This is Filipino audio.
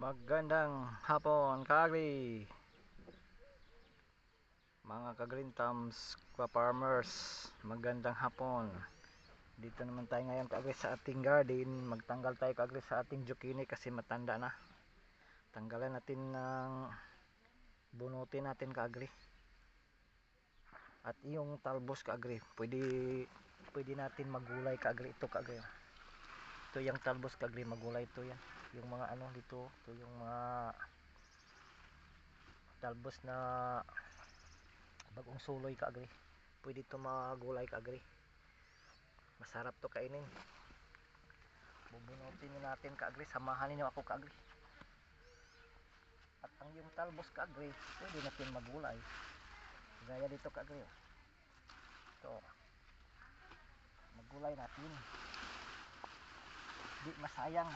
Magandang hapon, kaagri, mga ka-green thumbs, ka-farmers. Magandang hapon. Dito naman tayo ngayon, kaagri, sa ating garden. Magtanggal tayo, kaagri, sa ating zucchini kasi matanda na. Tanggalan natin ng bunutin natin, kaagri. At yung talbos, kaagri, pwede natin magulay, kaagri. Ito, kaagri, ito yung talbos, kaagri, magulay ito yan. Yung mga ano dito, ito yung mga talbos na bagong suloy, kaagri. Pwede ito magulay, kaagri. Masarap to kainin. Bubunutin natin, kaagri. Samahan niyo ako, kaagri. At ang yung talbos, kaagri, pwede natin magulay. Gaya dito, kaagri. Ito. Magulay natin. Di masayang.